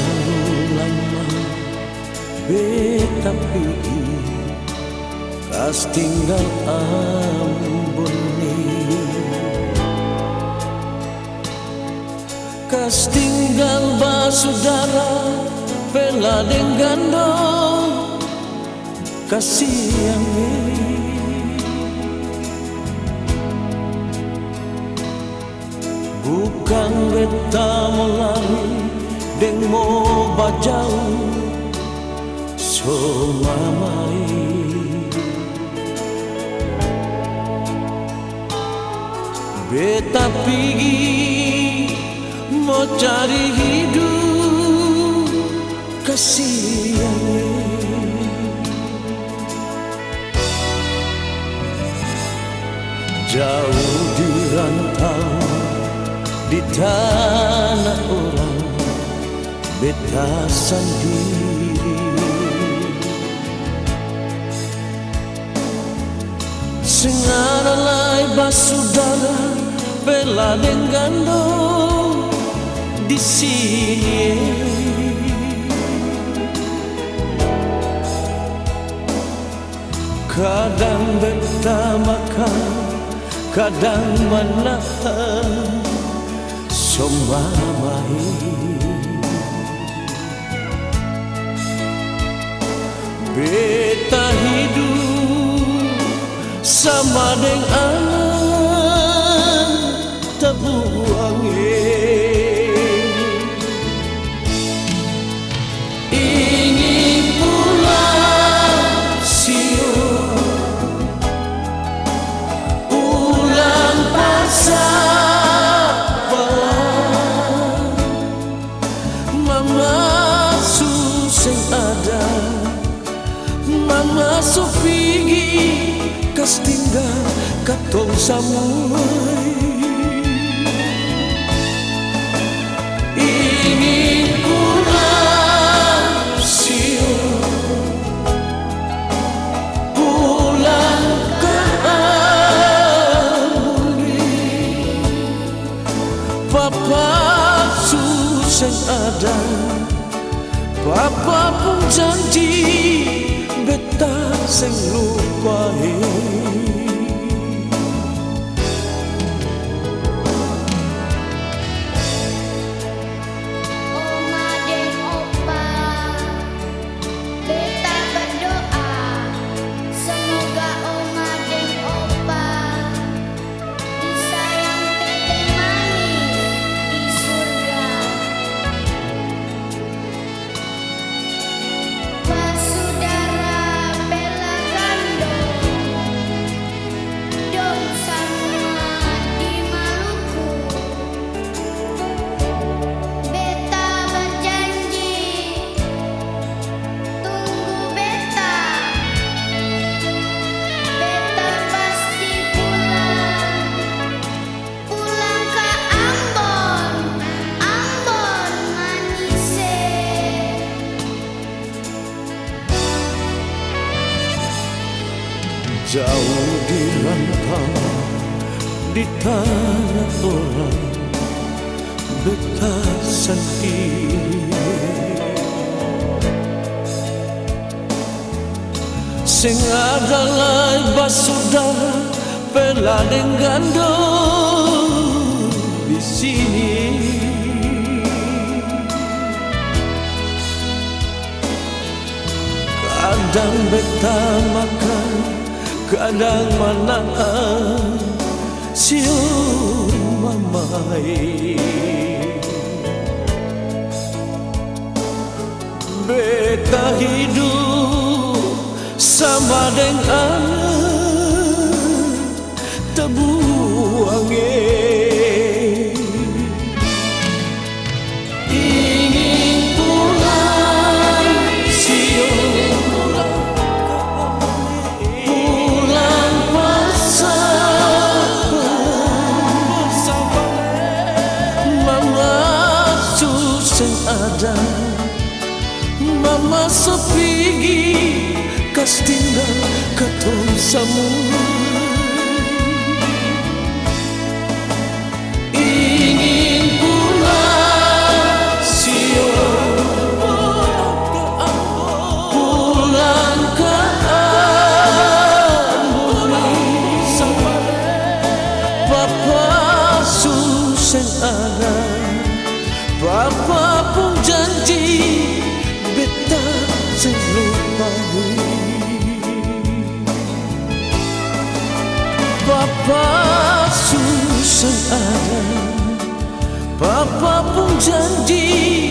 terlalu lama beta pergi, kas tinggal amboni, kas tinggal basudara pela dengan dong kasihan bukan beta mau lari deng mau bajau so mamai beta pergi mau cari hidup kasihan jauh di rantau di tanah orang beta sendiri, sengara lai basudara bela dengan dong di sini. Kadang beta makan, kadang menahan somamai beta hidup sama dengan terbuang ingin pulang siung pulang pasar mama suseng ada mama supigi kas tinggal katong samui ingin pulang siung pulang ke Amuli papa suseng ada papa pun janji beta sing lupain Oma dan opa beta berdoa semoga oma dan opa disayang teteh manis di surga. Basudara bela gandong dong semua di Maluku beta berjanji tunggu beta pasti pulang ke Ambon manise. jauh di rantau di tanah orang beta sendiri, sing ada lai basudara pela dengan dong di sini. Kadang beta makan, kadang menahan siung mamai beta hidup sama dengan terbuang ingin pulang siung pulang pasar mama suseng ada mama sepigi kas tinggal katong samui ingin pulang siung sen ada. Papa pun janji